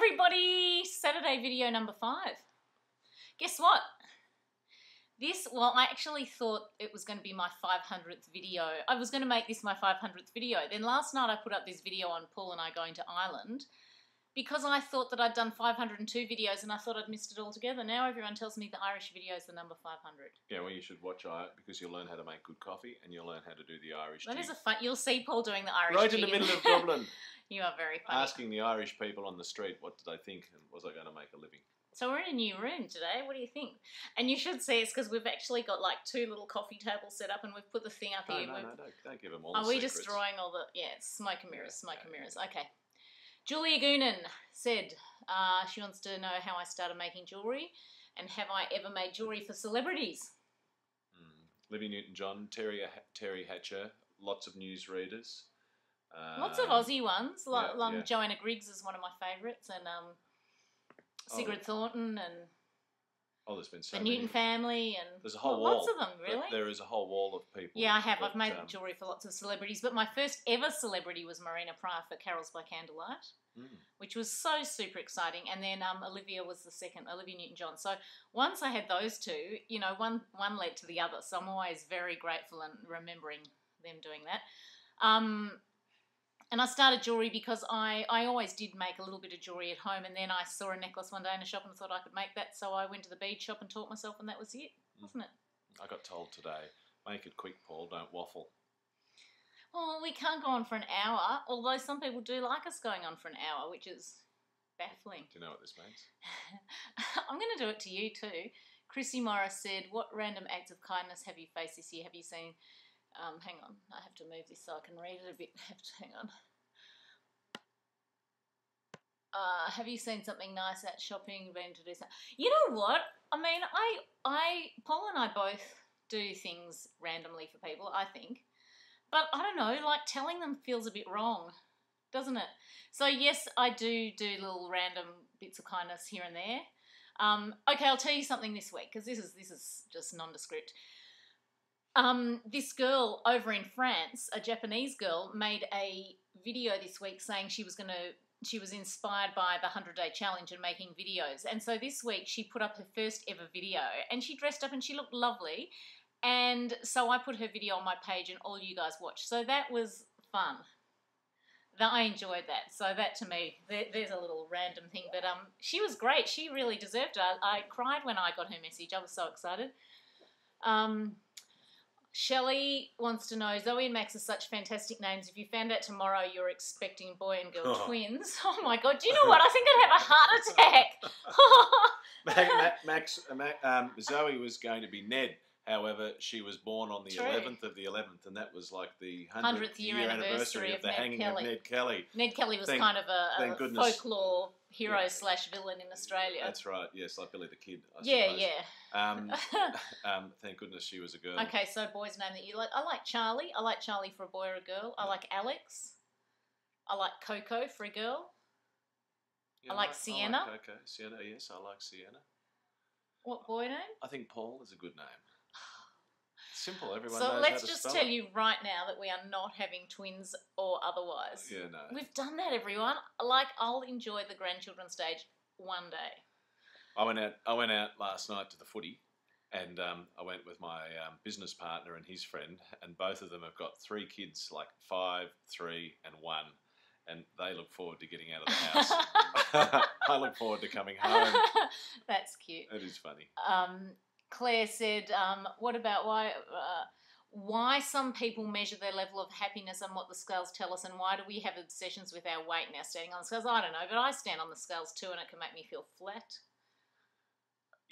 everybody! Saturday video number 5. Guess what? I actually thought it was going to be my 500th video. I was going to make this my 500th video. Then last night I put up this video on Paul and I going to Ireland because I thought that I'd done 502 videos and I thought I'd missed it altogether. Now everyone tells me the Irish video is the number 500. Yeah, well, you should watch it because you'll learn how to make good coffee and you'll learn how to do the Irish That jig. is a fun. You'll see Paul doing the Irish right jig in the middle of Dublin. You are very funny. Asking the Irish people on the street what did they think and was I going to make a living. So we're in a new room today. What do you think? And you should see it's because we've actually got like 2 little coffee tables set up and we've put the thing up here. No, don't give them all Are the we secrets. destroying all the... Yeah, it's smoke and mirrors, smoke and mirrors. Okay. Julia Goonan said she wants to know how I started making jewellery and have I ever made jewellery for celebrities? Livy Newton-John, Terry Hatcher, lots of newsreaders. Lots of Aussie ones. Yeah. Joanna Griggs is one of my favourites and Sigrid Thornton and there's been so the many. Newton family and there's a whole wall. Lots of them, really. There is a whole wall of people. Yeah, I have. I've made jewellery for lots of celebrities, but my first ever celebrity was Marina Pryor for Carols by Candlelight, which was so super exciting. And then Olivia was the second, Olivia Newton-John. So once I had those two, you know, one led to the other. So I'm always very grateful and remembering them doing that. And I started jewellery because I always did make a little bit of jewellery at home, and then I saw a necklace one day in a shop and thought I could make that, so I went to the bead shop and taught myself, and that was it, wasn't it? I got told today, make it quick, Paul, don't waffle. Well, we can't go on for an hour, although some people do like us going on for an hour, which is baffling. Do you know what this means? I'm going to do it to you too. Chrissy Morris said, what random acts of kindness have you faced this year? Have you seen... hang on, I have to move this so I can read it a bit. Hang on. Have you seen something nice at shopping? Been to do something? You know what? I mean, Paul and I both do things randomly for people, I think. But I don't know, like telling them feels a bit wrong, doesn't it? So yes, I do little random bits of kindness here and there. Okay, I'll tell you something this week because this is just nondescript. This girl over in France, a Japanese girl, made a video this week saying she was inspired by the 100-day challenge and making videos. And so this week she put up her first ever video and she dressed up and she looked lovely. And so I put her video on my page and all you guys watched. So that was fun. I enjoyed that. So that to me, there's a little random thing. But she was great. She really deserved it. I cried when I got her message. I was so excited. Shelley wants to know, Zoe and Max are such fantastic names. If you found out tomorrow you're expecting boy and girl twins, oh my God, do you know what? I think I'd have a heart attack. Zoe was going to be Ned. However, she was born on the 11th of the 11th, and that was like the 100th year anniversary of the hanging of Ned Kelly. Ned Kelly was kind of a folklore hero / villain in Australia. That's right, yes, like Billy the Kid, I suppose. Yeah. Thank goodness she was a girl. Okay, so boy's name that you like. I like Charlie. I like Charlie for a boy or a girl. I like Alex. I like Coco for a girl. Yeah, I like Sienna. I like Coco. Sienna, yes, I like Sienna. What boy name? I think Paul is a good name. Simple, everyone knows how to So let's just spell tell it. you right now that we are not having twins or otherwise. Yeah, no. We've done that, everyone. Like, I'll enjoy the grandchildren stage one day. I went out last night to the footy, and I went with my business partner and his friend, and both of them have got 3 kids, like 5, 3, and 1, and they look forward to getting out of the house. I look forward to coming home. That's cute. It is funny. Claire said, what about why some people measure their level of happiness and what the scales tell us, and why do we have obsessions with our weight now standing on the scales? I don't know, but I stand on the scales too and it can make me feel flat.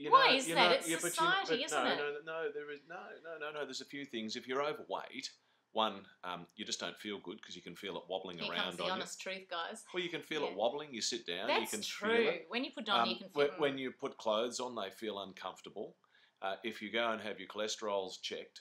Why is that? It's society, isn't it? No, there is no. There's a few things. If you're overweight, one, you just don't feel good because you can feel it wobbling Here around comes the on honest truth, guys. Well, you can feel it wobbling. You sit down, That's you can true. feel it. When you put on, you can feel when you put clothes on, they feel uncomfortable. If you go and have your cholesterols checked,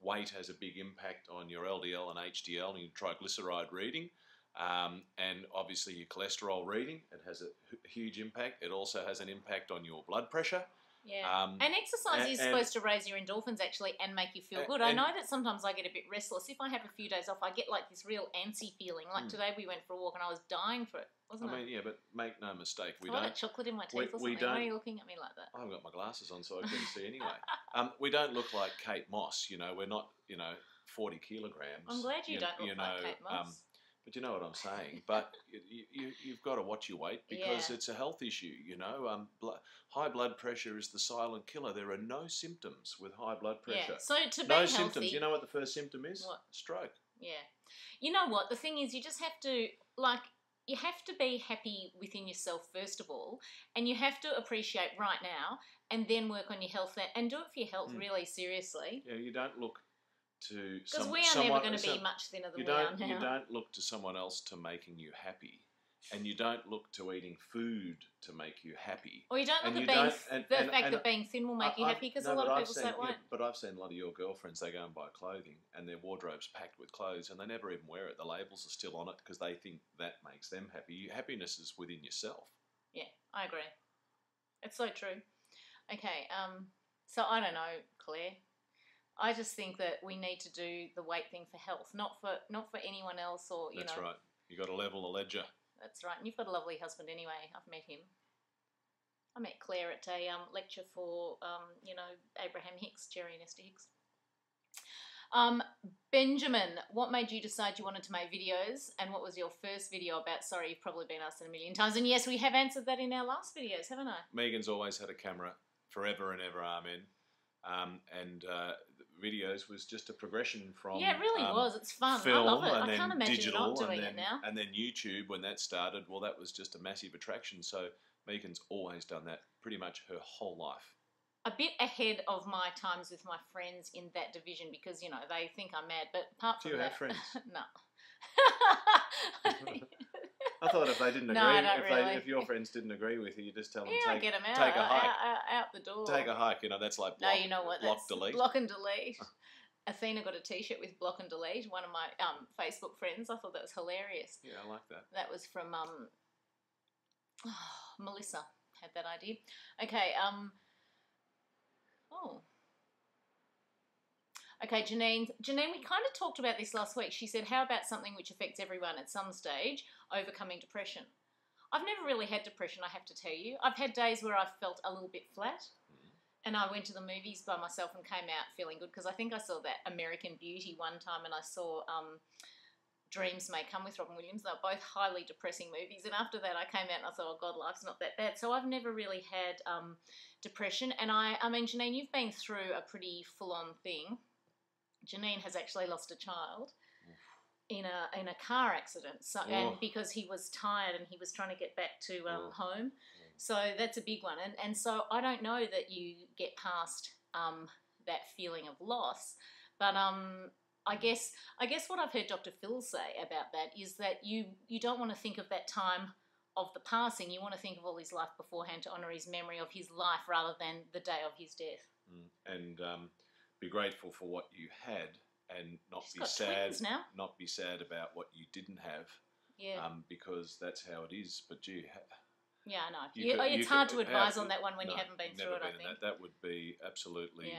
weight has a big impact on your LDL and HDL and your triglyceride reading. And obviously your cholesterol reading, it has a huge impact. It also has an impact on your blood pressure. Yeah. And exercise is supposed to raise your endorphins actually and make you feel good. I know that sometimes I get a bit restless. If I have a few days off, I get like this real antsy feeling. Like today we went for a walk and I was dying for it, wasn't I? Yeah, but make no mistake. I got chocolate in my teeth or something. Why are you looking at me like that? I haven't got my glasses on, so I couldn't see anyway. We don't look like Kate Moss, we're not, 40 kilograms. I'm glad you don't look like Kate Moss. But you know what I'm saying. But you've got to watch your weight because it's a health issue, high blood pressure is the silent killer. There are no symptoms with high blood pressure. Yeah, so to be no healthy... symptoms. You know what the first symptom is? What? Stroke. Yeah. You know what? The thing is you just have to, you have to be happy within yourself first of all, and you have to appreciate right now and then work on your health and do it for your health really seriously. Yeah, you don't look to because we are never going to be much thinner than we are now. You don't look to someone else to making you happy, and you don't look to eating food to make you happy. Or you don't look at the fact that being thin will make you happy because a lot of people say it won't. But I've seen a lot of your girlfriends, they go and buy clothing and their wardrobe's packed with clothes and they never even wear it. The labels are still on it because they think that makes them happy. Happiness is within yourself. Yeah, I agree. It's so true. Okay, so I don't know, Claire. I just think that we need to do the weight thing for health, not for anyone else or, you know. That's right. You got to level the ledger. That's right. And you've got a lovely husband anyway. I've met him. I met Claire at a lecture for, Abraham Hicks, Jerry and Esther Hicks. Benjamin, what made you decide you wanted to make videos? And what was your first video about? Sorry, you've probably been asked it a million times. And yes, we have answered that in our last videos, haven't I? Megan's always had a camera, forever and ever, amen. Videos was just a progression from it really was. It's fun. Film, I love it. and I can't imagine digital, not doing it now. And then YouTube, when that started, well, that was just a massive attraction. So Megan's always done that pretty much her whole life. A bit ahead of my times with my friends in that division because, they think I'm mad. But apart from Do you that... have friends? No. I thought if they didn't agree, no, I don't really. If your friends didn't agree with you, you just tell them get them out, take a hike. Out the door. Take a hike, that's like block, you know what? Block, delete. Block and delete. Athena got a T-shirt with block and delete. One of my Facebook friends. I thought that was hilarious. Yeah, I like that. That was from Melissa had that idea. Okay. Okay, Janine, we kind of talked about this last week. She said, how about something which affects everyone at some stage, overcoming depression? I've never really had depression, I have to tell you. I've had days where I've felt a little bit flat, and I went to the movies by myself and came out feeling good because I think I saw that American Beauty one time and I saw Dreams May Come with Robin Williams. They were both highly depressing movies, and after that I came out and I thought, oh God, life's not that bad. So I've never really had depression, and I mean, Janine, you've been through a pretty full-on thing. Janine has actually lost a child in a car accident, and because he was tired and he was trying to get back to home, so that's a big one. And so I don't know that you get past that feeling of loss, but I guess what I've heard Dr. Phil say about that is that you don't want to think of that time of the passing. You want to think of all his life beforehand to honour his memory of his life rather than the day of his death. And be grateful for what you had and not be sad. Not be sad about what you didn't have. Yeah. Because that's how it is. But gee, yeah, I know. It's hard to advise on that one when you haven't been through it. I think that would be absolutely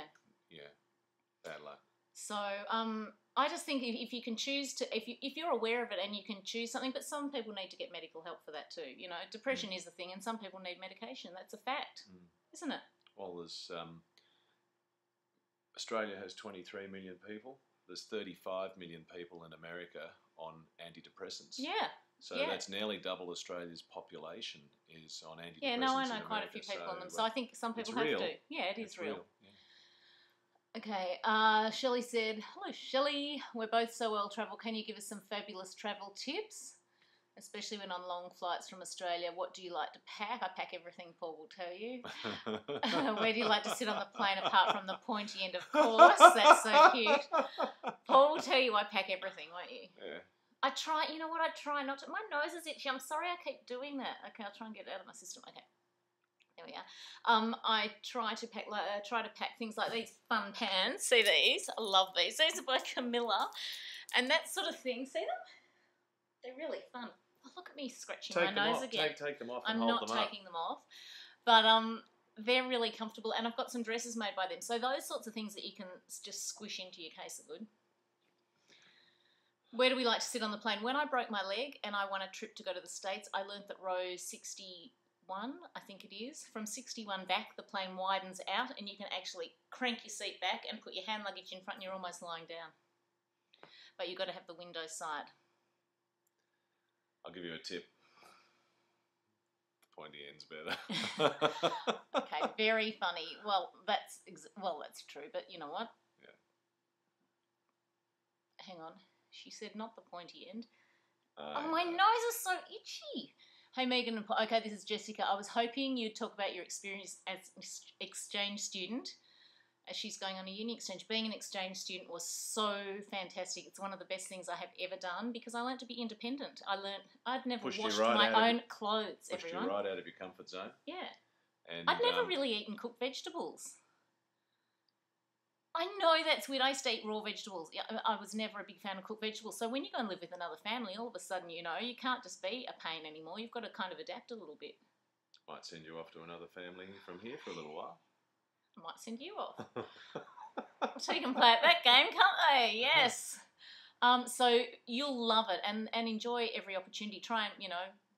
bad luck. So I just think if you can choose to, if you're aware of it and you can choose something, but some people need to get medical help for that too. Depression is the thing, and some people need medication. That's a fact, isn't it? Well, there's Australia has 23 million people. There's 35 million people in America on antidepressants. Yeah. So that's nearly double Australia's population is on antidepressants. Yeah, no, I know quite a few people on them. So I think some people have to. Yeah, it's real. Yeah. Okay. Shelley said, hello, Shelley. We're both so well travelled. Can you give us some fabulous travel tips? Especially when on long flights from Australia, what do you like to pack? I pack everything, Paul will tell you. Where do you like to sit on the plane apart from the pointy end, of course? That's so cute. Paul will tell you I pack everything, won't you? Yeah. I try, you know what, I try not to. My nose is itchy. I'm sorry I keep doing that. Okay, I'll try and get it out of my system. Okay. There we are. I try to pack things like these fun pans. See these? I love these. These are by Camilla. And that sort of thing. See them? They're really fun. Oh, look at me scratching my nose again. Take them off. I'm and hold not them taking them off. But they're really comfortable, and I've got some dresses made by them. So those sorts of things that you can just squish into your case are good. Where do we like to sit on the plane? When I broke my leg and I won a trip to go to the States, I learnt that row 61, I think it is, from 61 back, the plane widens out and you can actually crank your seat back and put your hand luggage in front and you're almost lying down. But you've got to have the window side. I'll give you a tip. The pointy end's better. Okay, very funny. Well, that's true, but you know what? Yeah. Hang on. She said not the pointy end. Oh, my nose is so itchy. Hey, Megan and Paul. Okay, this is Jessica. I was hoping you'd talk about your experience as an exchange student as she's going on a uni exchange. Being an exchange student was so fantastic. It's one of the best things I have ever done because I learned to be independent. I'd never washed my own clothes, everyone. Pushed you right out of your comfort zone. Yeah. And I'd never really eaten cooked vegetables. I know that's weird. I used to eat raw vegetables. I was never a big fan of cooked vegetables. So when you go and live with another family, all of a sudden, you can't just be a pain anymore. You've got to kind of adapt a little bit. Might send you off to another family from here for a little while. I might send you off. So you can play at that game, can't they? Yes. So you'll love it and enjoy every opportunity. Try and,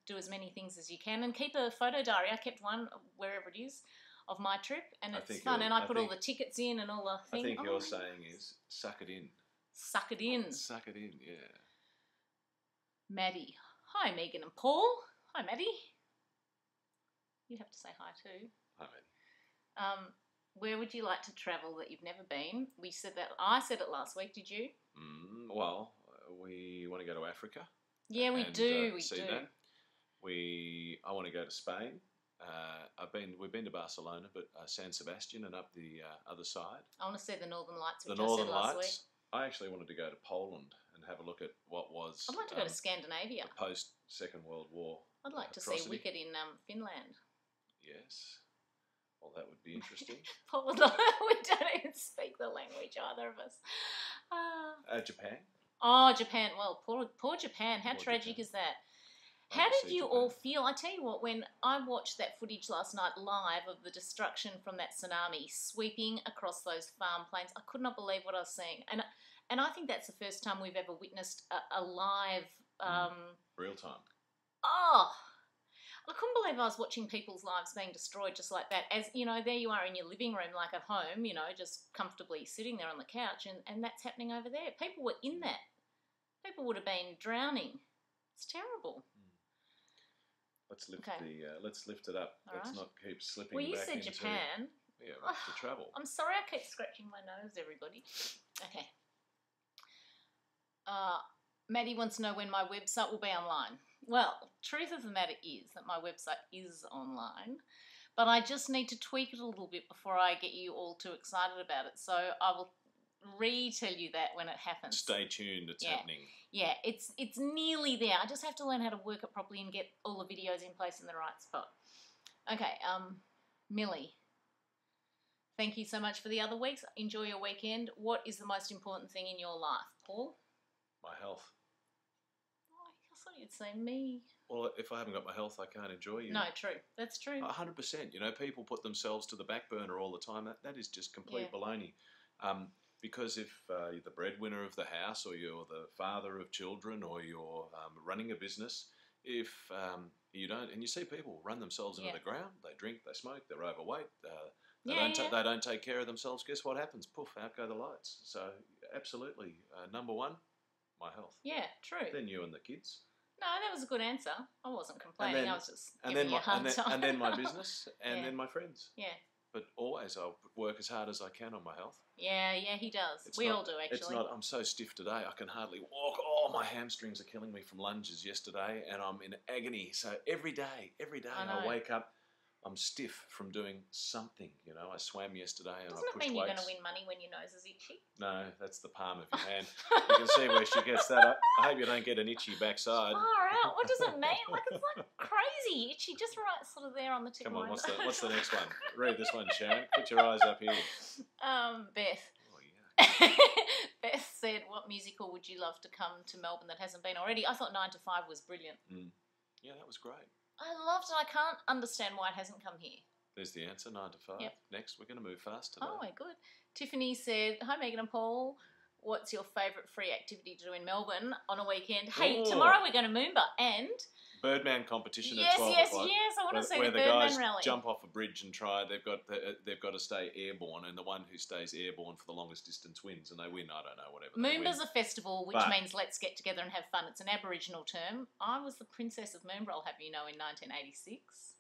do as many things as you can and keep a photo diary. I kept one wherever it is of my trip, and it's fun. And I put all the tickets in and all the things. I think your saying is suck it in. Suck it in. Suck it in, yeah. Maddie. Hi, Megan and Paul. Hi, Maddie. You have to say hi too. Hi, Maddie. Where would you like to travel that you've never been? We said that. I said it last week. Did you? Well, we want to go to Africa. Yeah, we do. We see that. I want to go to Spain. We've been to Barcelona, but San Sebastian and up the other side. I want to see the Northern Lights, which the Northern I said last Lights. week. I actually wanted to go to Poland and have a look at what was. I'd like to go to Scandinavia. Post Second World War. I'd like to see Wicked in Finland. Yes. Well, that would be interesting. Paul, we don't even speak the language, either of us. Japan. Oh, Japan. Well, poor Japan. How tragic is that? How did you all feel? I tell you what, when I watched that footage last night live of the destruction from that tsunami sweeping across those farm plains, I could not believe what I was seeing. And I think that's the first time we've ever witnessed a live... real time. Oh, I couldn't believe I was watching people's lives being destroyed just like that. As, there you are in your living room, like at home, just comfortably sitting there on the couch, and that's happening over there. People were in that. People would have been drowning. It's terrible. Let's lift it up. All Let's right. not keep slipping Well, you back said into... Japan. Yeah, back to travel. I'm sorry I keep scratching my nose, everybody. Okay. Maddie wants to know when my website will be online. Well, truth of the matter is that my website is online, but I just need to tweak it a little bit before I get you all too excited about it. So I will retell you that when it happens. Stay tuned, it's happening. Yeah, it's nearly there. I just have to learn how to work it properly and get all the videos in place in the right spot. Okay, Millie. Thank you so much for the other weeks. Enjoy your weekend. What is the most important thing in your life, Paul? My health. Oh, I thought you'd say me. Well, if I haven't got my health, I can't enjoy you. No, true. That's true. 100%. People put themselves to the back burner all the time. That is just complete baloney. Because if you're the breadwinner of the house, or you're the father of children, or you're running a business, if you don't, and you see people run themselves into the ground, they drink, they smoke, they're overweight, they don't take care of themselves, guess what happens? Poof, out go the lights. So absolutely, number one, my health. Yeah, true. Then you and the kids. No, that was a good answer. I wasn't complaining. I was just giving you a hard time. And then my business, and then my friends. Yeah. But always I'll work as hard as I can on my health. Yeah, he does. We all do, actually. It's not, I'm so stiff today, I can hardly walk. Oh, my hamstrings are killing me from lunges yesterday, and I'm in agony. So every day I wake up, I'm stiff from doing something. I swam yesterday and I pushed weights. Doesn't it mean you're going to win money when your nose is itchy? No, that's the palm of your hand. You can see where she gets that up. I hope you don't get an itchy backside. Far out. What does it mean? It's like crazy itchy, just right sort of there on the tip of my nose. Come on, what's the next one? Read this one, Sharon. Put your eyes up here. Beth. Oh, yeah. Beth said, what musical would you love to come to Melbourne that hasn't been already? I thought 9 to 5 was brilliant. Yeah, that was great. I loved it. I can't understand why it hasn't come here. There's the answer, 9 to 5. Yep. Next, we're going to move fast today. Oh, my good. Tiffany said, hi, Megan and Paul. What's your favourite free activity to do in Melbourne on a weekend? Hey, tomorrow we're going to Moomba and... Birdman competition yes, at 12 yes, o'clock. yes. I want to see where the the Birdman guys rally. jump off a bridge and try. They've got to stay airborne, and the one who stays airborne for the longest distance wins, and they win. I don't know, whatever. Moomba's a festival, which means let's get together and have fun. It's an Aboriginal term. I was the Princess of Moomba, I'll have you know, in 1986.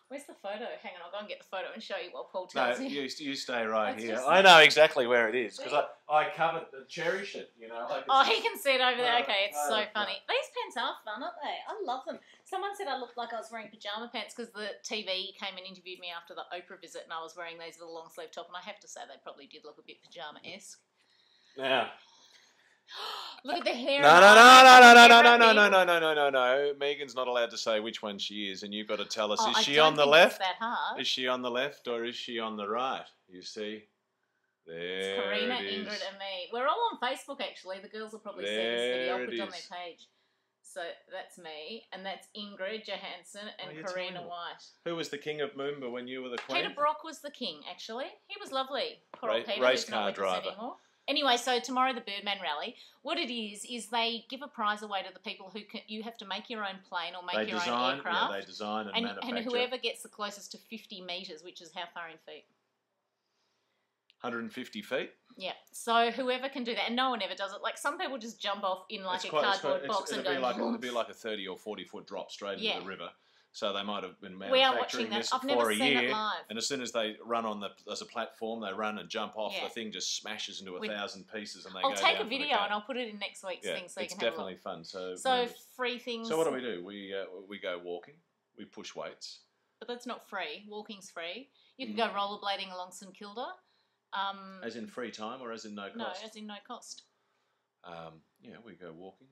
Where's the photo? Hang on, I'll go and get the photo and show you what Paul tells you. You stay right That's here. just I know exactly where it is because I covered the cherish it. You know. Like oh, he can see it over there. Okay, it's so funny. These pants are fun, aren't they? I love them. Someone said I looked like I was wearing pyjama pants because the TV came and interviewed me after the Oprah visit, and I was wearing these with a long sleeve top, and I have to say they probably did look a bit pyjama-esque. Yeah. Look at the hair. No. Megan's not allowed to say which one she is, and you've got to tell us: is she on the left? That hard. Is she on the left or is she on the right? You see, there it's Karina, it is. Ingrid, and me. We're all on Facebook actually. The girls will probably see this video. I'll put it on their page. So that's me, and that's Ingrid Johansson and Karina White. Who was the king of Moomba when you were the queen? Peter Brock was the king, actually. He was lovely. Poor old Peter, race who's not car with us driver. anymore. Anyway, so tomorrow the Birdman Rally. What it is they give a prize away to the people who can. You have to make your own plane or make your own aircraft. Yeah, they design and manufacture. And whoever gets the closest to 50 metres, which is how far in feet? 150 feet. Yeah. So whoever can do that, and no one ever does it. Like some people just jump off in like cardboard box and go. It'd be like a 30 or 40 foot drop straight into the river. So they might have been manufacturing this for a year, and as soon as they run on there's a platform, they run and jump off. The thing just smashes into 1,000 pieces, and they. I'll take a video and I'll put it in next week's thing, so you can have a look. It's definitely fun. So free things. So what do? We go walking. We push weights. But that's not free. Walking's free. You can go rollerblading along St Kilda. As in free time or as in no cost? No, as in no cost. We go walking.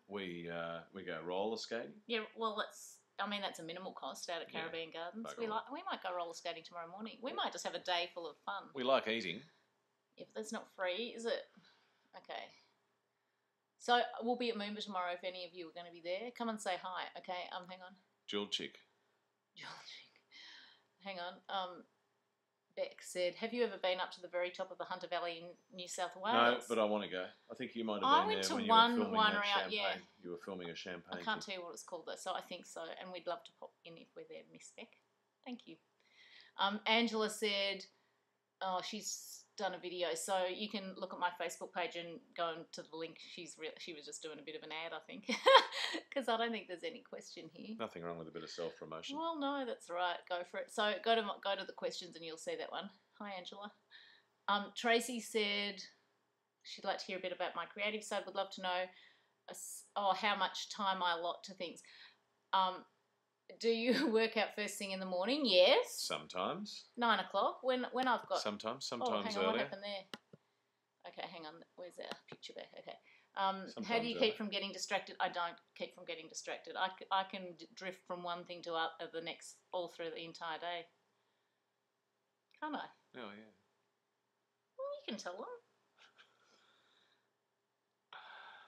We go roller skating. Yeah, well, that's a minimal cost out at Caribbean Gardens. We might go roller skating tomorrow morning. We might just have a day full of fun. We like eating. Yeah, but that's not free, is it? Okay. So we'll be at Moomba tomorrow if any of you are going to be there. Come and say hi, okay? Hang on. Jewelchic. Hang on. Beck said, have you ever been up to the very top of the Hunter Valley in New South Wales? No, but I want to go. I think you might have been there when you were filming that champagne. You were filming a champagne. I can't tell you what it's called though, so I think so. And we'd love to pop in if we're there, Miss Beck. Thank you. Angela said, she's done a video, so you can look at my Facebook page and go to the link. She was just doing a bit of an ad, I think, because I don't think there's any question here. Nothing wrong with a bit of self-promotion. Well, no, that's right. Go for it. So go to the questions and you'll see that one. Hi, Angela. Tracy said she'd like to hear a bit about my creative side. Would love to know how much time I allot to things. Do you work out first thing in the morning? Yes. Sometimes. 9 o'clock. When I've got. Sometimes hang on, earlier. What happened there? Okay, hang on. Where's our picture back? Okay. How do you keep from getting distracted? I don't keep from getting distracted. I can drift from one thing to the next all through the entire day. Can't I? Oh, yeah. Well, you can tell them.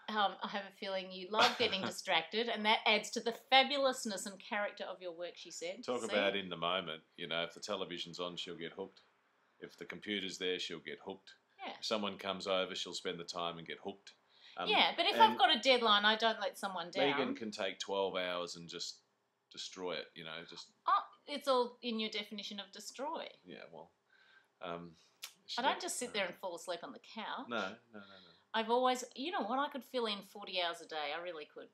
I have a feeling you love getting distracted, and that adds to the fabulousness and character of your work, she said. Talk about in the moment. You know, if the television's on, she'll get hooked. If the computer's there, she'll get hooked. Yeah. If someone comes over, she'll spend the time and get hooked. But if I've got a deadline, I don't let someone down. Megan can take 12 hours and just destroy it, you know. It's all in your definition of destroy. Yeah, well. I don't just sit there and fall asleep on the couch. No. I've always, you know what, I could fill in 40 hours a day. I really could.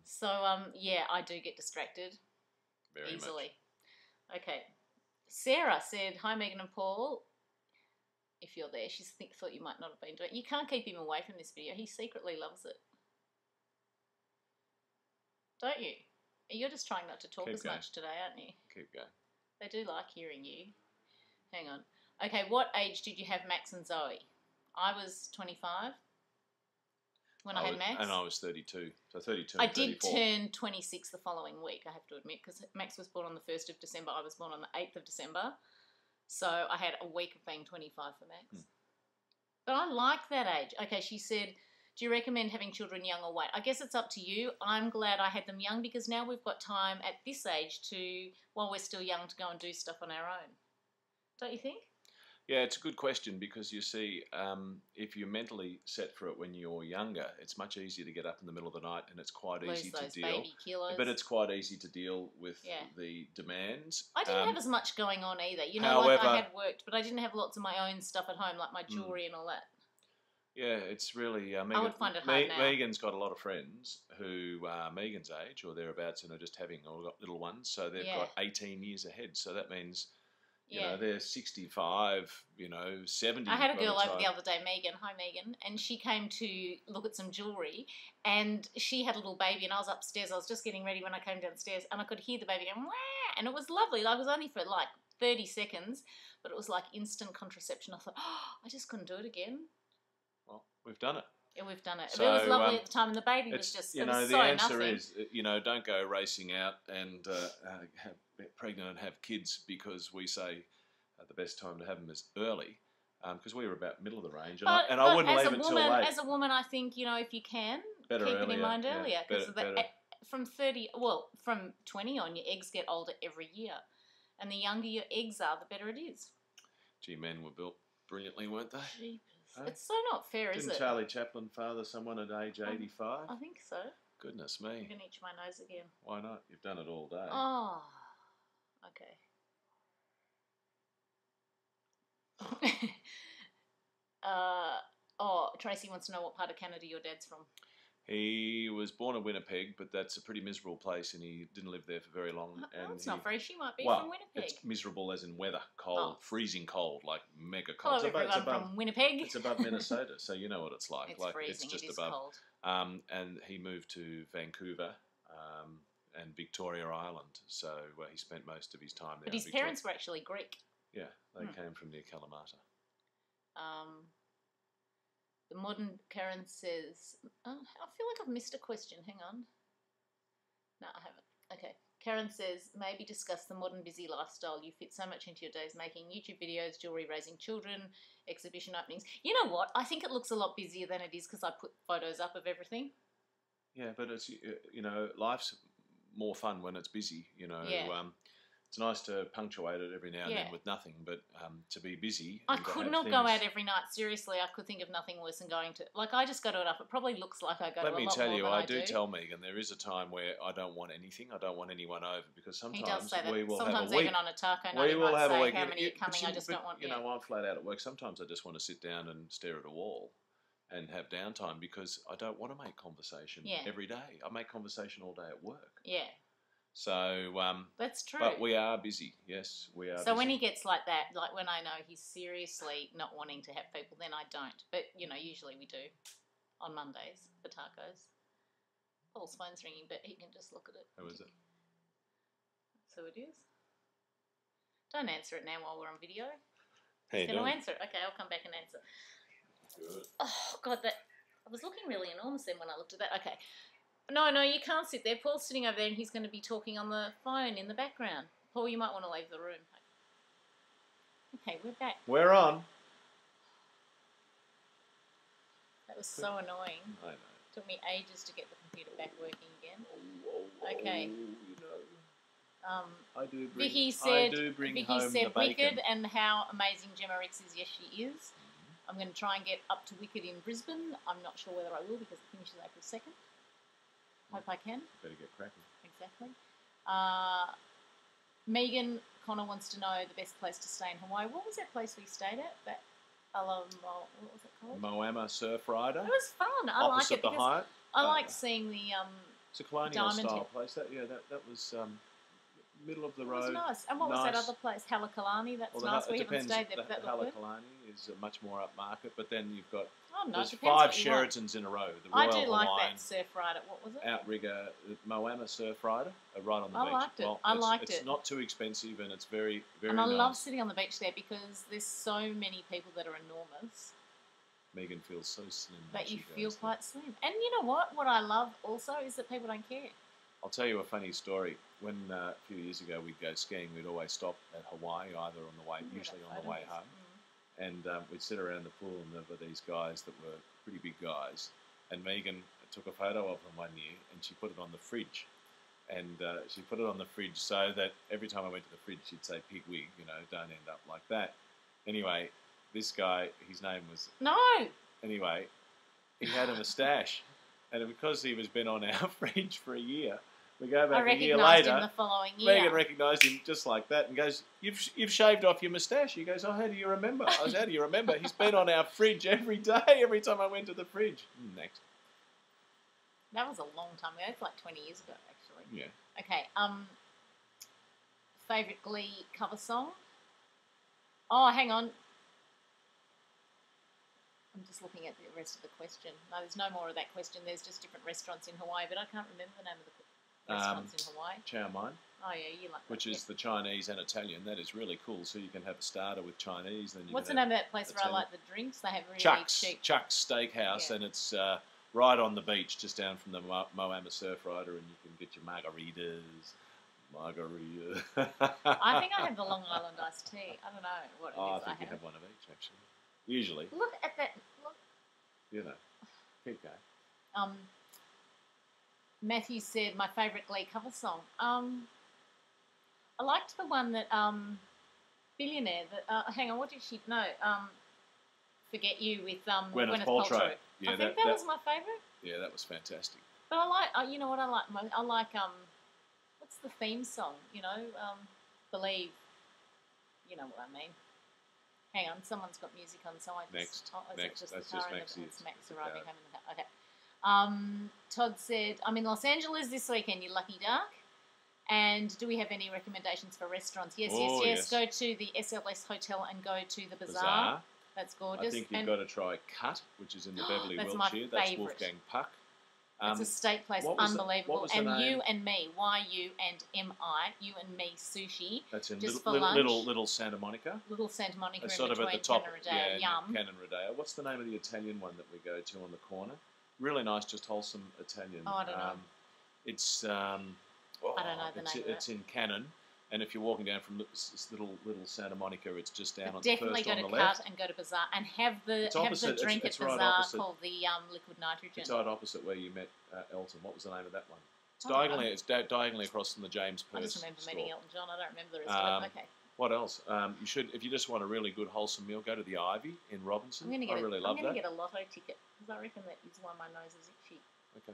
So, I do get distracted Very easily. Much. Okay. Sarah said, hi, Megan and Paul. If you're there, she thought you might not have been doing it. You can't keep him away from this video. He secretly loves it. Don't you? You're just trying not to talk as much today, aren't you? Keep going. They do like hearing you. Hang on. Okay, what age did you have Max and Zoe? I was 25 when I had Max. And I was 32. So 32 I and 34. did turn 26 the following week, I have to admit, because Max was born on the 1st of December. I was born on the 8th of December. So I had a week of being 25 for Max. But I like that age. Okay, she said, Do you recommend having children young or wait? I guess it's up to you. I'm glad I had them young because now we've got time at this age to, while we're still young, to go and do stuff on our own. Don't you think? Yeah, it's a good question because you see, if you're mentally set for it when you're younger, it's much easier to get up in the middle of the night and it's quite easy to deal. Baby kilos. But it's quite easy to deal with the demands. I didn't have as much going on either. You know, however, like I had worked, but I didn't have lots of my own stuff at home, like my jewellery and all that. Yeah, it's really. I would find it hard now. Megan's got a lot of friends who are Megan's age or thereabouts and are just having all got little ones, so they've got 18 years ahead. So that means, you know, they're 65, 70. I had a girl over the other day, Megan. Hi, Megan. And she came to look at some jewellery and she had a little baby and I was upstairs. I was just getting ready when I came downstairs and I could hear the baby going, wah! And it was lovely. Like, it was only for like 30 seconds, but it was like instant contraception. I thought, I just couldn't do it again. Well, we've done it. Yeah, we've done it. So, it was lovely at the time, and the baby was just, it was the answer nothing. is, don't go racing out and get pregnant and have kids because we say the best time to have them is early, because we were about middle of the range, and I wouldn't leave it till late. As a woman, I think, if you can, keep it in mind earlier, because from 20 on, your eggs get older every year, and the younger your eggs are, the better it is. Gee, men were built brilliantly, weren't they? Jeepers. It's so not fair, is it? Didn't Charlie Chaplin father someone at age 85? I think so. Goodness me. I'm going to itch my nose again. Why not? You've done it all day. Oh, okay. Tracy wants to know what part of Canada your dad's from. He was born in Winnipeg, but that's a pretty miserable place, and he didn't live there for very long. And it's not very. She might be from Winnipeg. It's miserable as in weather, cold, freezing cold, like mega cold. Hello, everyone from Winnipeg. It's above Minnesota, so you know what it's like. It's freezing. It's just it is above. Cold. And he moved to Vancouver and Victoria Island, so he spent most of his time there. But his parents were actually Greek. Yeah, they came from near Kalamata. The modern Karen says, I feel like I've missed a question. Hang on. No, I haven't. Okay. Karen says, maybe discuss the modern busy lifestyle. You fit so much into your days making YouTube videos, jewellery, raising children, exhibition openings. You know what? I think it looks a lot busier than it is because I put photos up of everything. Yeah, but it's, life's more fun when it's busy, It's nice to punctuate it every now and then with nothing, but to be busy. I could not go out every night. Seriously, I could think of nothing worse than going to... Like, I just go to it up. It probably looks like I go to a lot more than I do. Let me tell you, I do tell Megan there is a time where I don't want anything. I don't want anyone over because sometimes he does say that. We will sometimes have a week. even on a taco night, he might say how many are coming. I just don't want... I'm flat out at work. Sometimes I just want to sit down and stare at a wall and have downtime because I don't want to make conversation every day. I make conversation all day at work. Yeah. So that's true. But we are busy. Yes, we are. So when he gets like that, like when I know he's seriously not wanting to have people, then I don't. But usually we do on Mondays for tacos. Paul's phone's ringing, but he can just look at it. Who is it? So it is. Don't answer it now while we're on video. He's going to answer it. Okay, I'll come back and answer. Good. Oh God, I was looking really enormous then when I looked at that. Okay. No, you can't sit there. Paul's sitting over there and he's going to be talking on the phone in the background. Paul, you might want to leave the room. Okay, we're back. We're on. That was so annoying. I know. It took me ages to get the computer back working again. Okay. I do bring, Vicky said, home the bacon. Wicked and how amazing Gemma Rex is. Yes, she is. I'm going to try and get up to Wicked in Brisbane. I'm not sure whether I will because it finishes April 2nd. Hope I can. Better get cracking. Exactly. Megan Connor wants to know the best place to stay in Hawaii. What was that place we stayed at? What was it called? Moama Surf Rider. It was fun. I like it because I like seeing the it's a colonial style place. That was middle of the road. It was nice. And what was that other place? Halakalani. That's nice. We haven't stayed there. But that Halakalani is much more upmarket, but then you've got there's 5 Sheratons in a row. The Royal I do like Hawaiian, that surf rider. What was it? Outrigger, Moama Surf Rider, right on the beach. I liked it. Well, it's not too expensive and it's very, very and nice. I love sitting on the beach there because there's so many people that are enormous. Megan feels so slim. But you feel quite slim. And you know what? What I love also is that people don't care. I'll tell you a funny story. When a few years ago we'd go skiing, we'd always stop at Hawaii, either on the way, usually on the way home. And we'd sit around the pool and there were these guys that were pretty big guys. and Megan took a photo of them one year, and she put it on the fridge. And she put it on the fridge so that every time I went to the fridge, she'd say "pigwig," don't end up like that. Anyway, this guy, his name was... No! Anyway, he had a moustache. And because he was been on our fridge for a year, we go back a year later. Him the following year. Megan recognised him just like that and goes, you've shaved off your moustache. He goes, oh, how do you remember? I was, how do you remember? He's been on our fridge every day, every time I went to the fridge. Next. That was a long time ago. It's like 20 years ago, actually. Yeah. Okay. Favourite Glee cover song? Oh, hang on. I'm just looking at the rest of the question. No, there's no more of that question. There's just different restaurants in Hawaii, but I can't remember the name of the restaurants in Hawaii. Chow Mein. Oh, yeah, you like that. Which is the Chinese and Italian. That is really cool. So you can have a starter with Chinese. Then you What's the can name of that place Italian. where I like the drinks? They have really cheap... Chuck's Steakhouse, and it's right on the beach, just down from the Moama Surf Rider, and you can get your margaritas. I think I have the Long Island iced tea. I don't know what it is I think you have one of each, actually. Usually. Look at that. Look. Keep going. Matthew said, my favourite Glee cover song. I liked the one that Billionaire. That hang on, what did she? No, Forget You with Gwyneth Paltrow. Yeah, I think that was my favourite. Yeah, that was fantastic. But I like, you know what I like most? I like what's the theme song? Believe. You know what I mean. Hang on, someone's got music on, so I just... Next. That's just Maxie. It's Max arriving home in the car. Okay. Todd said, I'm in Los Angeles this weekend, you lucky duck. And do we have any recommendations for restaurants? Yes. Go to the SLS Hotel and go to the Bazaar. That's gorgeous. I think you've got to try Cut, which is in the Beverly that's Wilshire. My That's Wolfgang Puck. It's a steak place, unbelievable. And You and Me, YUMI, You and Me Sushi. That's in just little Santa Monica. Little Santa Monica, sort of between at the top. Yum. Cannon Rodeo. What's the name of the Italian one that we go to on the corner? Really nice, just wholesome Italian. Oh, I don't know. It's I don't know the name of it. It's in Cannon, and if you're walking down from this little Santa Monica, it's just down on the definitely first on the go to left. Cut and go to Bazaar and have the drink it's at right Bazaar opposite. called the liquid nitrogen. It's right opposite where you met Elton. What was the name of that one? It's diagonally across from the James Purse. I just remember store. meeting Elton John. I don't remember the rest of it. Okay. What else? You should, if you just want a really good wholesome meal, go to the Ivy in Robinson. I really love that. I'm going to get a lotto ticket because I reckon that is why my nose is itchy. Okay.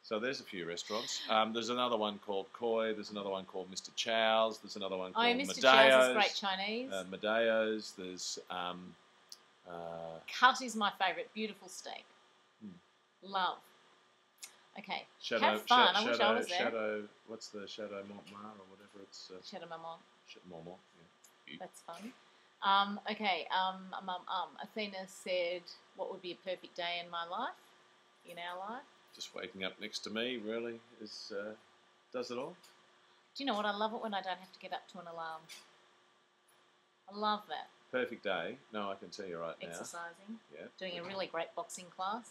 So there's a few restaurants. There's another one called Koi. There's another one called Mr. Chow's. There's another one called Mr. Medeo's. Chow's is great Chinese. Medeo's. There's... Cut is my favourite. Beautiful steak. Love. Okay. Have fun. I wish I was there. What's the Chateau Montmartre or whatever it's... Chateau Marmont. Marmont, yeah. That's fun. Okay. Athena said, what would be a perfect day in my life? In our life? Just waking up next to me, really, does it all. Do you know what? I love it when I don't have to get up to an alarm. I love that. Perfect day. No, I can tell you right now. Exercising. Yeah. Doing a really great boxing class.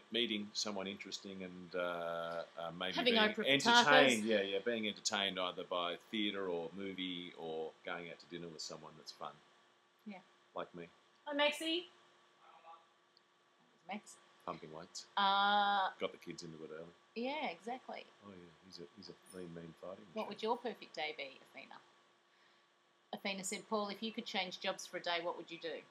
Meeting someone interesting and maybe having being Oprah entertained. Yeah, being entertained either by theatre or movie or going out to dinner with someone that's fun. Yeah. Like me. Hi, Maxie. Max. Pumping weights. Got the kids into it early. Yeah, exactly. Oh yeah, he's a lean, mean fighting machine. What would your perfect day be, Athena? Athena said, Paul, if you could change jobs for a day, what would you do?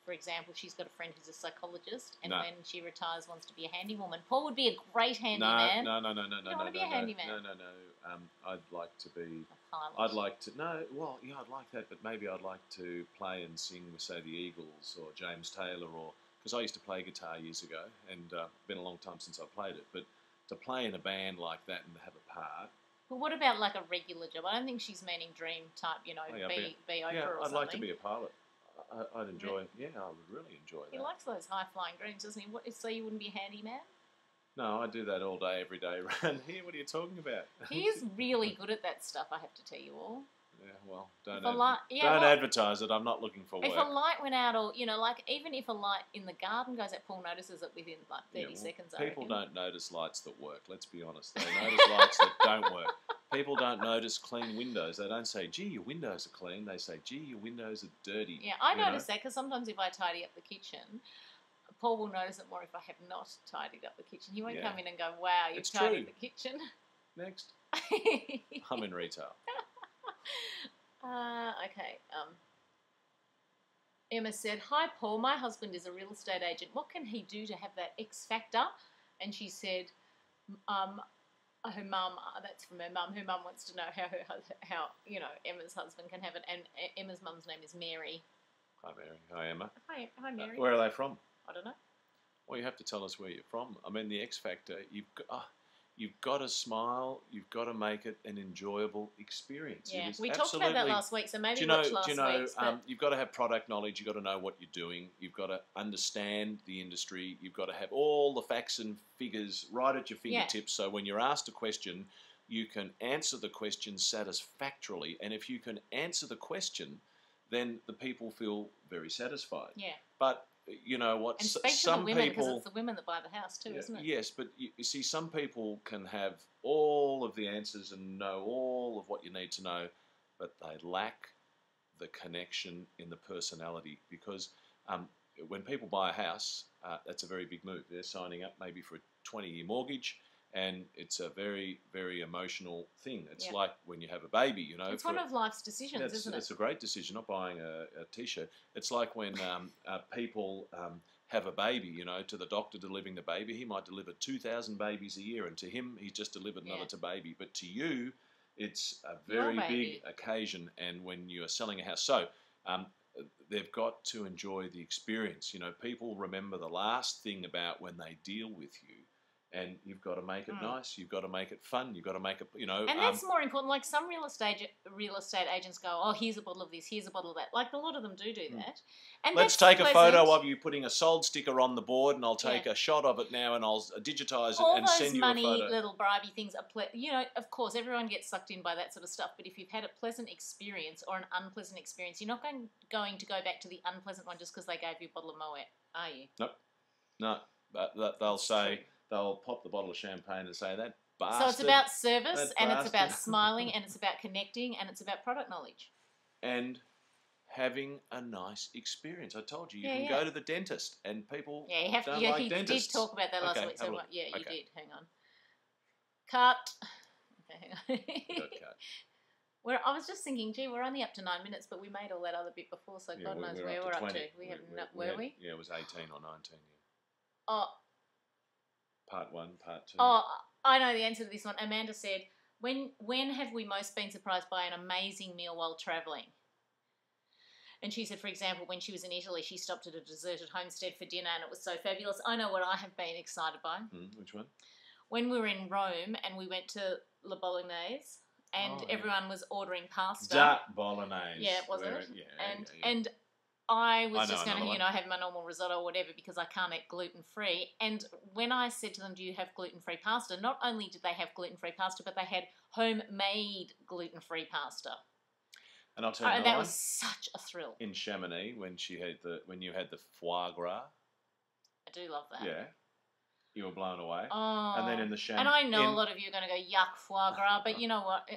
For example, she's got a friend who's a psychologist, and when she retires, wants to be a handywoman. Paul would be a great handyman. No. You don't want to be a handyman. No. I'd like to be. A pilot. I'd like to. No, well, yeah, I'd like that, but maybe I'd like to play and sing with, say, the Eagles or James Taylor or. Because I used to play guitar years ago, and been a long time since I played it. But to play in a band like that and to have a part. Well, what about like a regular job? I don't think she's meaning dream type. Be Oprah or something. I'd like to be a pilot. I'd enjoy. Yeah, I would really enjoy that. He likes those high flying dreams, doesn't he? So you wouldn't be a handyman? No, I do that all day, every day around here. What are you talking about? He is really good at that stuff. I have to tell you all. Yeah, well, don't advertise it. I'm not looking for work. If a light went out, or like even if a light in the garden goes out, Paul notices it within like 30 seconds. People don't notice lights that work. Let's be honest. They notice lights that don't work. People don't notice clean windows. They don't say, gee, your windows are clean. They say, gee, your windows are dirty. Yeah, I notice that because sometimes if I tidy up the kitchen, Paul will notice it more if I have not tidied up the kitchen. He won't come in and go, wow, you've tidied the kitchen. Next. I'm in retail. Okay. Emma said, hi, Paul. My husband is a real estate agent. What can he do to have that X factor? And she said, her mum, that's from her mum. Her mum wants to know how Emma's husband can have it. And Emma's mum's name is Mary. Hi, Mary. Hi, Emma. Hi, Mary. Where are they from? I don't know. Well, you have to tell us where you're from. I mean, the X Factor, you've got to smile. You've got to make it an enjoyable experience. Yeah, we talked about that last week, so maybe watch last week's. You've got to have product knowledge. You've got to know what you're doing. You've got to understand the industry. You've got to have all the facts and figures right at your fingertips. So when you're asked a question, you can answer the question satisfactorily. And if you can answer the question, then the people feel very satisfied. Yeah. But you know what? And speak to the women, because it's the women that buy the house too, isn't it? Yes, but you see, some people can have all of the answers and know all of what you need to know, but they lack the connection in the personality. Because when people buy a house, that's a very big move. They're signing up maybe for a 20-year mortgage, and it's a very, very emotional thing. It's like when you have a baby, you know. It's one of life's decisions, isn't it? It's a great decision, not buying a T-shirt. It's like when people have a baby, you know, to the doctor delivering the baby. He might deliver 2,000 babies a year, and to him, he's just delivered another baby. But to you, it's a very big occasion, and when you are selling a house. So they've got to enjoy the experience. You know, people remember the last thing about when they deal with you. And you've got to make it nice. You've got to make it fun. You've got to make it, you know. And that's more important. Like some real estate agents go, oh, here's a bottle of this, here's a bottle of that. Like a lot of them do that. And let's take a photo of you putting a sold sticker on the board, and I'll take a shot of it now, and I'll digitise it and send you a photo. All those money little bribey things are, you know, of course, everyone gets sucked in by that sort of stuff. But if you've had a pleasant experience or an unpleasant experience, you're not going to go back to the unpleasant one just because they gave you a bottle of Moet, are you? Nope. No. They'll say. True. They'll pop the bottle of champagne and say, that bastard. So it's about service, and it's about smiling, and it's about connecting, and it's about product knowledge. And having a nice experience. I told you, you can go to the dentist, and people don't like dentists. Did talk about that last week. So you did. Hang on. Cut. Okay, hang on. Cut. I was just thinking, gee, we're only up to 9 minutes, but we made all that other bit before, so God knows where we're up to. Were we? Yeah, it was 18 or 19. Yeah. Oh. Part 1, part 2. Oh, I know the answer to this one. Amanda said, when have we most been surprised by an amazing meal while travelling? And she said, for example, when she was in Italy, she stopped at a deserted homestead for dinner, and it was so fabulous. I know what I have been excited by. Which one? When we were in Rome and we went to La Bolognese, and everyone was ordering pasta. Da Bolognese. Yeah, wasn't it? Yeah. And I was just going to, have my normal risotto or whatever because I can't eat gluten-free. And when I said to them, do you have gluten-free pasta? Not only did they have gluten-free pasta, but they had homemade gluten-free pasta. And I'll tell you that was such a thrill. In Chamonix, when you had the foie gras. I do love that. Yeah. You were blown away. Oh. And then in the Chamonix. And I know a lot of you are going to go, yuck, foie gras. But you know what?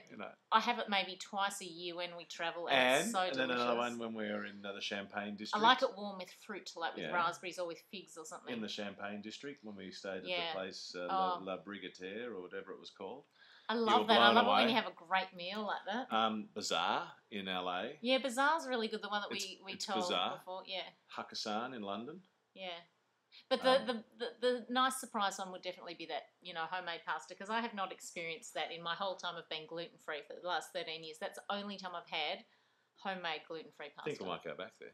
I have it maybe twice a year when we travel, and it's so delicious. And then another one when we were in the Champagne district. I like it warm with fruit, like with raspberries or with figs or something. In the Champagne district when we stayed at the place La Brigatière or whatever it was called. I love that. I love it when you have a great meal like that. Bazaar in LA. Yeah, Bazaar's really good. The one that we told before. Yeah. Hakkasan in London. Yeah. But the nice surprise one would definitely be that, homemade pasta, because I have not experienced that in my whole time of being gluten-free for the last 13 years. That's the only time I've had homemade gluten-free pasta. I think I might go back there.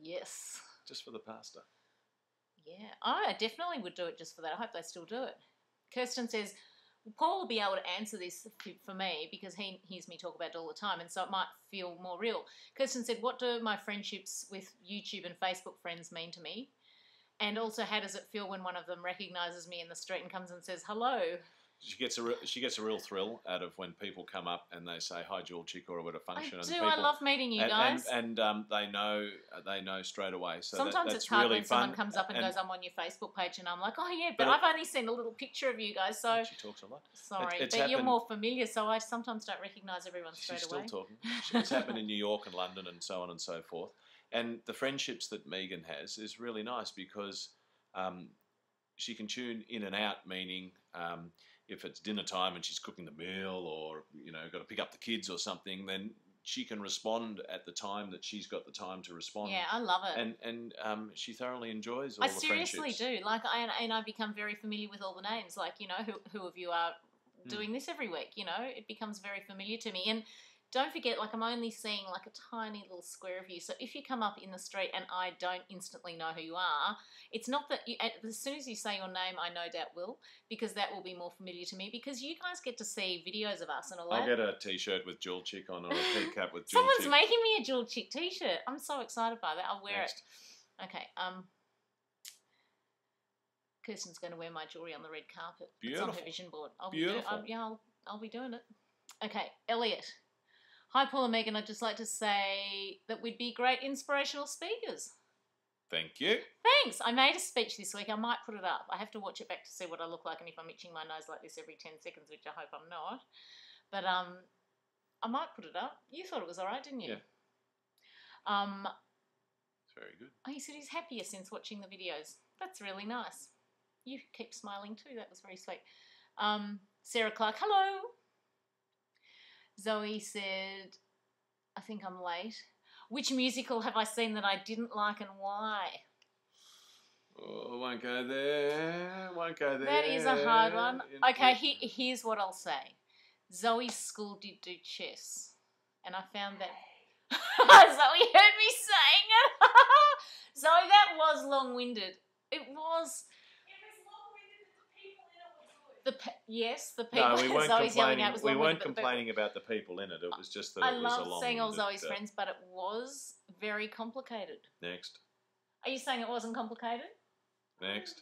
Yes. Just for the pasta. Yeah, I definitely would do it just for that. I hope they still do it. Kirsten says, Paul will be able to answer this for me because he hears me talk about it all the time, and so it might feel more real. Kirsten said, what do my friendships with YouTube and Facebook friends mean to me? And also, how does it feel when one of them recognises me in the street and comes and says hello? she gets a real thrill out of when people come up and they say hi, Jewelchic, or at a function. I and do. people, I love meeting you guys. And they know straight away. So sometimes that's it's hard really when fun. someone comes up and goes, "I'm on your Facebook page," and I'm like, "Oh yeah," but But I've only seen a little picture of you guys, so she talks a lot. sorry, It's but you're more familiar, so I sometimes don't recognise everyone straight She's away. still talking. It's happened in New York and London and so on and so forth. And the friendships that Megan has is really nice because she can tune in and out, meaning if it's dinner time and she's cooking the meal or, got to pick up the kids or something, then she can respond at the time that she's got the time to respond. Yeah, I love it. And she thoroughly enjoys all the friendships. I seriously do. Like, I become very familiar with all the names. Like, who of you are doing this every week? It becomes very familiar to me. And don't forget, like, I'm only seeing like a tiny little square of you. So if you come up in the street and I don't instantly know who you are, it's not that as soon as you say your name, I no doubt will, because that will be more familiar to me, because you guys get to see videos of us and all that. I'll get a T-shirt with Jewelchic on or a pea cap with Jewelchic. Someone's making me a Jewelchic T-shirt. I'm so excited by that. I'll wear it. Okay. Kirsten's going to wear my jewellery on the red carpet. Beautiful. It's on her vision board. I'll be doing it. Okay, Elliot. Hi, Paul and Megan. I'd just like to say that we'd be great inspirational speakers. Thank you. Thanks. I made a speech this week. I might put it up. I have to watch it back to see what I look like and if I'm itching my nose like this every 10 seconds, which I hope I'm not. But I might put it up. You thought it was all right, didn't you? Yeah. It's very good. Oh, he said he's happier since watching the videos. That's really nice. You keep smiling too. That was very sweet. Sarah Clark, hello. Zoe said, I think I'm late. Which musical have I seen that I didn't like and why? Oh, won't go there. That is a hard one. Okay, here's what I'll say. Zoe's school did do chess. And I found that... Zoe heard me saying it. Zoe, that was long-winded. It was... Yes, the people. No, we weren't Zoe's yelling complaining. out was We weren't long-winded, complaining about the people in it. It was just that I it was a love long. seeing all Zoe's friends, but it was very complicated. Next. Are you saying it wasn't complicated? Next.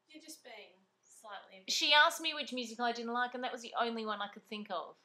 You're just being slightly. She asked me which musical I didn't like, and that was the only one I could think of.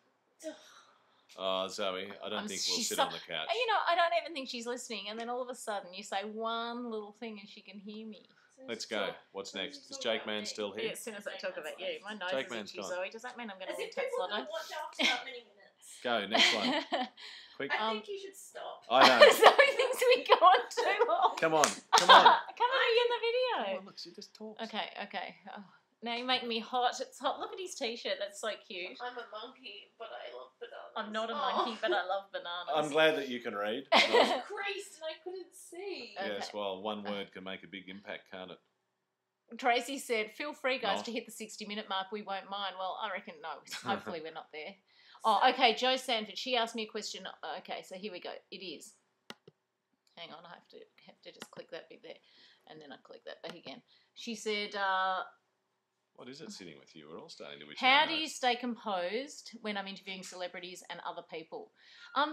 Oh, Zoe, I don't think we'll sit on the couch. I don't even think she's listening, and then all of a sudden you say one little thing and she can hear me. Let's go. What's next? Is Jake Man still here? Yeah, as soon as I talk about you. My nose Jake is Man's itchy, gone. Zoe. Does that mean I'm going to As win if people Tats would watch after that many minutes. Go, next one. Quick. I think you should stop. I know. Zoe thinks we go on too long. Come on. Come and be in the video. Come on, look, she just talks. Okay. Oh, now you're making me hot. It's hot. Look at his T-shirt. That's so cute. I'm a monkey, but I love bananas. I'm not a monkey, but I love bananas. I'm glad that you can read. It was creased and I couldn't see. Okay. Yes, well, one word can make a big impact, can't it? Tracy said, feel free, guys, Not. to hit the 60-minute mark. We won't mind. Well, I reckon no. Hopefully we're not there. Oh, okay, Jo Sanford. She asked me a question. Okay, so here we go. It is. Hang on, I have to just click that bit there. And then I click that back again. She said... What is it sitting with you? We're all starting to itch. How do you stay composed when I'm interviewing celebrities and other people?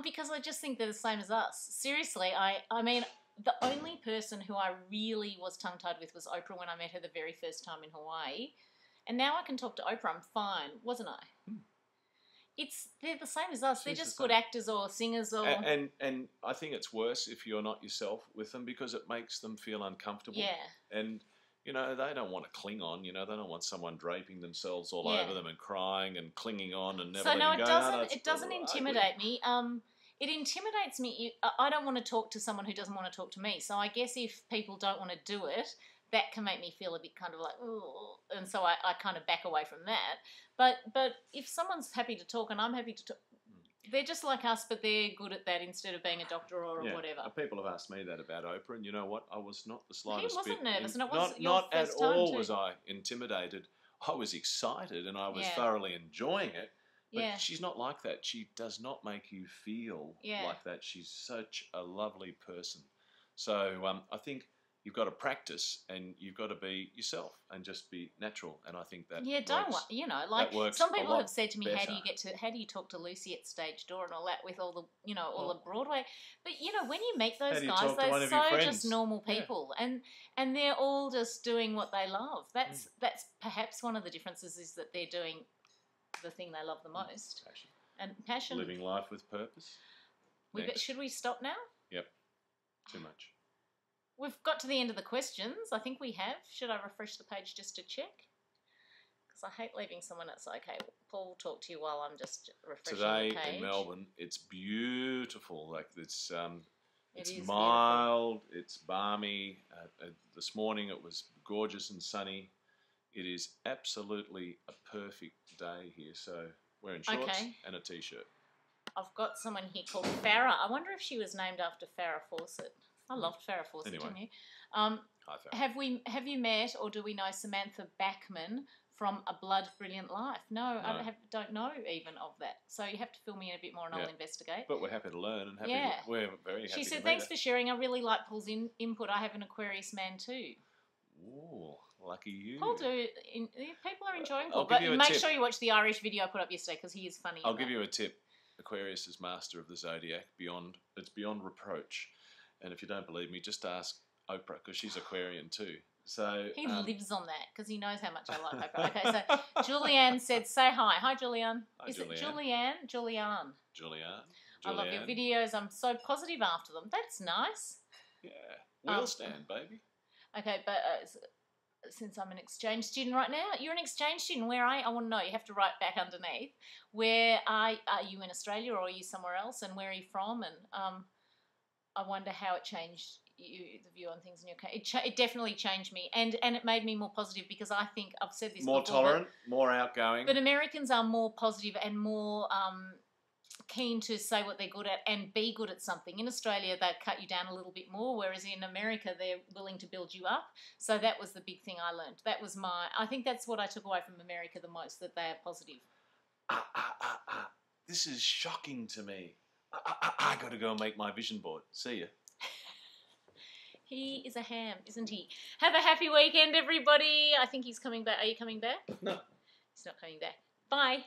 Because I just think they're the same as us. Seriously, I mean, the only person who I really was tongue-tied with was Oprah when I met her the very first time in Hawaii. And now I can talk to Oprah. I'm fine, wasn't I? They're the same as us. They're just good actors or singers or... And I think it's worse if you're not yourself with them because it makes them feel uncomfortable. Yeah. And... they don't want to cling on. They don't want someone draping themselves all over them and crying and clinging on and never letting go. It doesn't intimidate me. It intimidates me. I don't want to talk to someone who doesn't want to talk to me. So I guess if people don't want to do it, that can make me feel a bit kind of like, ooh, and so I kind of back away from that. But if someone's happy to talk and I'm happy to talk, they're just like us, but they're good at that instead of being a doctor or whatever. People have asked me that about Oprah, and you know what? I was not the slightest bit... He wasn't nervous, and it was not at first time all too. was I intimidated. I was excited, and I was thoroughly enjoying it. But she's not like that. She does not make you feel like that. She's such a lovely person. So I think you've got to practice and you've got to be yourself and just be natural. And I think that like works some a people lot have said to me, how better. do you talk to Lucy at stage door and all that with all the all the Broadway? But when you meet those How do you guys, talk to one they're of your so friends? just normal people, and they're all just doing what they love. That's perhaps one of the differences is that they're doing the thing they love the most. Passion. And passion. Living life with purpose. Should we stop now? Yep. Too much. We've got to the end of the questions. I think we have. Should I refresh the page just to check? Because I hate leaving someone that's okay. Paul will talk to you while I'm just refreshing Today the page. in Melbourne, it's beautiful. Like it's It mild. Beautiful. It's balmy. This morning it was gorgeous and sunny. It is absolutely a perfect day here. So wearing shorts and a t-shirt. I've got someone here called Farah. I wonder if she was named after Farrah Fawcett. I loved Farrah Fawcett, didn't you? Hi, Farrah. Have you met or do we know Samantha Backman from A Blood Brilliant Life? No. I don't know even of that. So you have to fill me in a bit more and I'll investigate. But we're happy to learn and we're very happy. She said, to thanks for sharing. I really like Paul's input. I have an Aquarius man too. Ooh, lucky you. Paul people are enjoying Paul. I'll But give you a make tip. sure you watch the Irish video I put up yesterday because he is funny. I'll give you a tip. Aquarius is master of the zodiac. It's beyond reproach. And if you don't believe me, just ask Oprah because she's Aquarian too. So he lives on that because he knows how much I like Oprah. Okay, so Julianne said, "Say hi." Hi, Julianne. Is it Julianne? Julianne. I love your videos. I'm so positive after them. That's nice. Yeah, wheel stand, baby. Okay, but since I'm an exchange student right now, you're an exchange student. Where are you? I want to know. You have to write back underneath. Where are you in Australia or are you somewhere else? And where are you from? And I wonder how it changed the view on things in your case. It definitely changed me, and it made me more positive because I think I've said this more before, tolerant, more outgoing. But Americans are more positive and more keen to say what they're good at and be good at something. In Australia, they cut you down a little bit more, whereas in America, they're willing to build you up. So that was the big thing I learned. I think that's what I took away from America the most, that they are positive. This is shocking to me. I got to go and make my vision board. See ya. He is a ham, isn't he? Have a happy weekend, everybody. I think he's coming back. Are you coming back? No. He's not coming back. Bye.